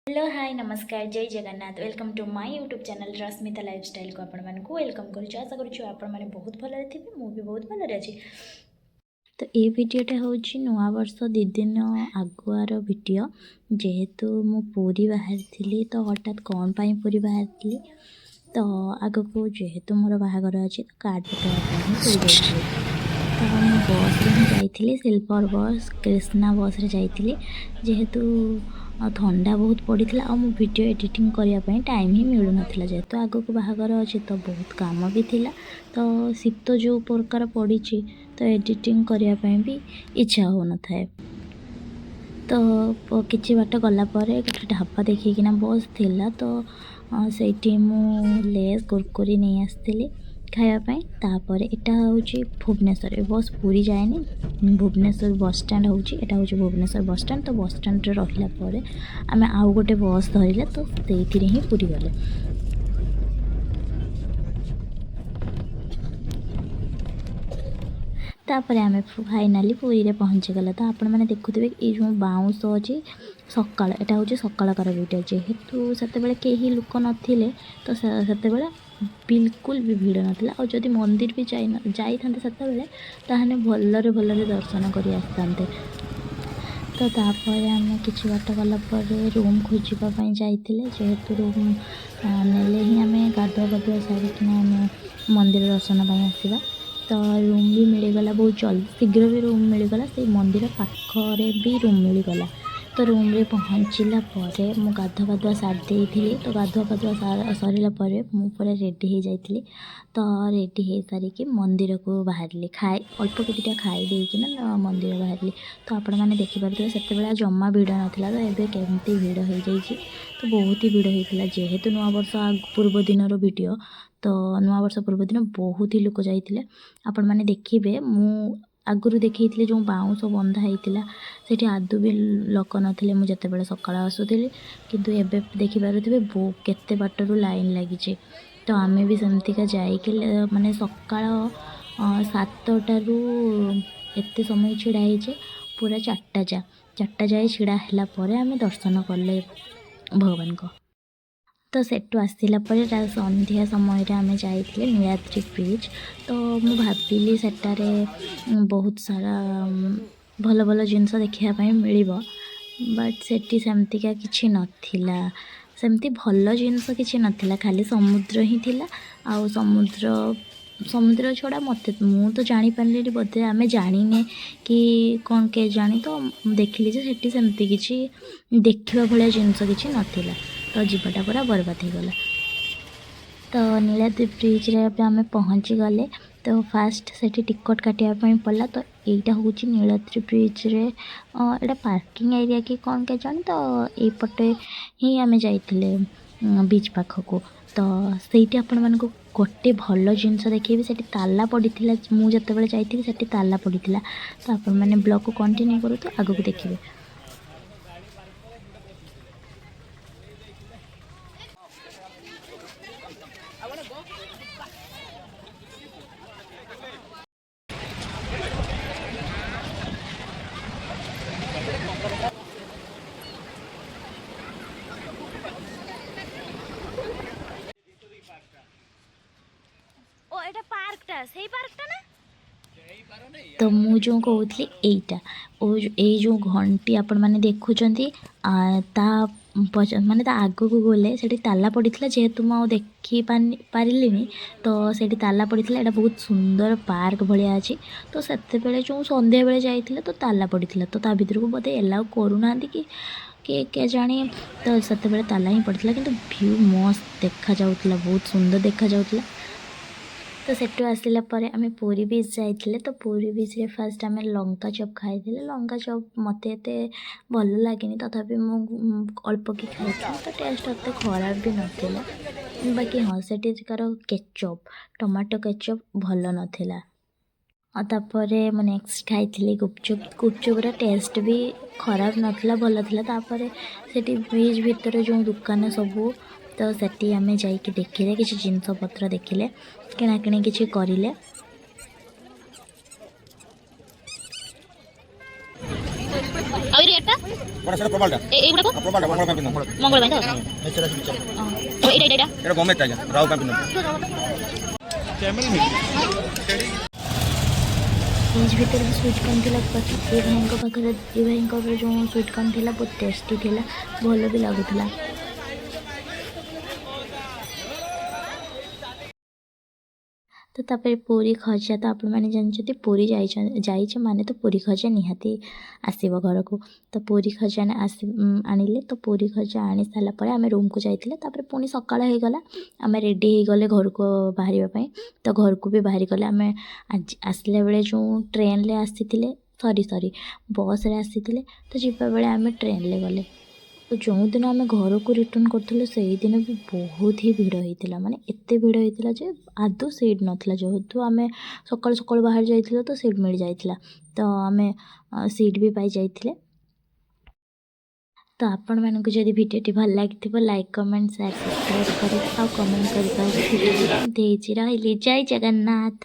Hello hi नमस्कार जय Jagannath welcome to my YouTube channel Rashmita lifestyle को आपण मानक वेलकम करुछु। आशा करुछु आपण माने बहुत भलरे थिबे, मु भी बहुत भलरे अछि। तो ये वीडियोटा होछि नवा वर्ष 2 दिन आगुआर वीडियो। जेहेतु मु पूरी बाहर थिली तो हठात कौन पाई पूरी बाहर थिली तो आग को जेहेतु मोर बाहागर अछि तो कार्ड पकाया पाई पूरी जाइथिली। तो मु बस रे जाइथिली, सिल्वर बस कृष्णा बस रे जाइथिली। जेहेतु थंडा बहुत पड़ता आ मु वीडियो एडिटिंग करने टाइम ही मिलू नाला। जेहेतु आग को बाहागर अच्छे तो बहुत काम भी थिला। तो शीत जो प्रकार पड़ी तो एडिटिंग करने भी इच्छा हो न थाए। तो किछि बाट गलापर गोटे ढाबा देखिकिना बस थिला तो सेठी मु लेस कुरकुरी नहीं आसती खायापाई। तापर एटा होची भुवनेश्वर बस पूरी जाएनी, भुवनेश्वर बस स्टैंड होची, एटा होची भुवनेश्वर बस स्टैंड। तो बस स्टैंड रे रहिला परे आमे आउ गोटे बस धरिले तो सेथिरे ही पूरी गले। तापर आमे फाइनाली पूरी रे पहुंची गला। तो आपण माने देखुथिबे ए जो बाउंस अछि सकाळ, एटा होची सकाळकार वीडियो। जेहेतु सेते बेले केही लोक नथिले तो सेते बेले बिल्कुल भी भीड़ नाला। और जदि मंदिर भी जाई थांते सेते बेले ताहाने भलरे दर्शन करी आसतांते। तो तापर आमे किछि बाट गला परे रूम खोजिबा पई जाइथिले। जेहेतु रूम नेले ही आमे गाधुआ सारिकिना आमे मंदिर दर्शन पई आसीबा। तो रूम भी मिलगला बहुत जल्दी, शीघ्र भी रूम मिलगला। से मंदिर पाखरे भी रूम मिलगला। तो रूम रे पहुँचला परे मु गाधुआ सारी देइथिली। तो गाधुआ सरला परे मु पूरा रेडी हो जाइथिली। तो रेडी हो सारिकी मंदिर को बाहरली, खाए अल्प किटा खाई देकिना मंदिर बाहरली। तो आपण मैंने देखिपारे से बेला जमा भिड़ नाला। तो एबे केमती भिड़ हो जाइए, तो बहुत ही भिड़ होता। जेहेतु नवा वर्ष पूर्व दिन वीडियो तो नवा वर्ष पूर्व दिन बहुत ही लोक जाइए। आपण मैंने देखिए मु आगुरी देखी जो बाउंस बंधा होता से आदौ भी लोक नथिले। मु जते सकाळ आसुली किंतु एबे देखि पारुथिबे केते बाटरू लाइन लगी। तो आमे भी सेमतिका जाइके माने सकाळ 7टारू एते समय छिड़ा होइछे पूरा 4टा जाए छिड़ा हैला परे आमे दर्शन कले भगवान को। तो सेटू आसला पर संध्या समय आम जाइए नीलाद्रि ब्रिज। तो मु भाविली सेटारे बहुत सारा भल भल जिनस देखापी मिल, बट सेठी सेमतिका किछि नथिला। सेमती भल जिनस किछि नथिला, खाली समुद्र ही थिला। आ समुद्र छड़ा मत मु तो जानी पारली बोधे आमे जानिने कि कौन के जानी। तो देखिली जे सेठी सेमती किछि देखिबा भलिया जिनस किछि नथिला। तो जीवटा पूरा बर्बाद हो गला। तो नीलाद्रि ब्रिज रे आमे पहुँची गले। तो फास्ट सेठी टिकट काटिया पड़ा। तो এইটা होची नीलाद्रि ब्रिज रे एटा पार्किंग एरिया कि कौन के जानी। तो एपटे ही आमे जाइथिले बीच पाखको। तो सेठी आपण मानको गोटे भल जिनस देखिए, सेठी ताला पड़ीथिला। मु जते बेले जाइथिली सेठी ताला पड़ीथिला। तो आपण माने ब्लॉग को कंटिन्यू करू तो आगो को देखिबे। ओ एटा पार्कटा सही पार्कटा ना। तो मु जो कहूली एटा जो घंटी आपण माने देखुचंती ता माने ता आगो को गले सेठी ताला पड़ीथिला। जेहेतु मु देखि पारिलिनी तो सेठी ताला पड़ीथिला। एटा बहुत सुंदर पार्क भलिया अछि। तो सेते बेले जो संध्या बेले जाइथिले तो ताला पड़ीथिला। तो ता भीतर को बोधे एलाउ करूनांती कि के जानी। तो सेते बेले ताला ही पड़ीथिला किंतु व्यू मस्त देखा जाउथिला, बहुत सुंदर देखा जाउथिला। तो सेठू आसला परे आमे पुरी बीच जाइथिले। तो पुरी बीच रे फास्ट आमे लंका चप खाइथिले। लंका चप मते एते भल लागेनी, तथापि मु अल्प की खाइथिले। तो टेस्ट एते खराब भी नथिला। बाकी हाँ सेठीकार केचप टमाटो केचप भल नथिला। तापरे मु नेक्स्ट खाइथिले गुपचुप टेस्ट भी खराब नथिला, भल थिला। तापरे सेठी ब्रिज भीतर जो दुकान सबू तो सेठी आमे जाइके देखिले किछि जिनस पत्र देखिले, किणाकिणी किछि करिले। और एटा ସେଟା ପ୍ରବଳଟା ଏଇଗୁଡାକ ପ୍ରବଳଟା ମଙ୍ଗଳ ପାଇଁ ପିନ୍ଧ ମଙ୍ଗଳ ପାଇଁ ତ ସେଟା ବିଚାର ଏଇଟା ଏଟା ଗମେଣ୍ଟ ଆଜ୍ଞା ରାଉ ପାଇଁ ପିନ୍ଧ फ्रिज भितर भी स्वीट कॉर्न थिला बाकी ए भाई जो स्वीट कॉर्न थिला बहुत टेस्टी थिला भल भी लगुला। तो तापर पूरी खजा तो आपण मैंने जानते पूरी जाइए माने तो पूरी खजा निहाती आसब घर को। तो पूरी खजा आनिले तो पूरी खजा आनी सारापर आम रूम को जाइए पुणी सकाळ हो गला आम रेडी हो गले घर को बाहर तो घर को भी बाहरी गले आम आसला बेले जो ट्रेन ले आसी सॉरी बस रे आसी तो जीवा बेले आम ट्रेन ले गले। तो जो दिन आम घर को रिटर्न करूँ से दिन भी बहुत ही भिड़ होता माने एत भिड़ होता जे आदौ सीट नाला जेहेतु आम सकाल सकाल बाहर जाइए तो सीट मिल जाता तो आम सीट भी पाई जाइए। तो आपण मानक जदि भिडियोटी भल लगी लाइक कमेंट शेयर सब्सक्राइब कर कमेंट कर रही जय जगन्नाथ।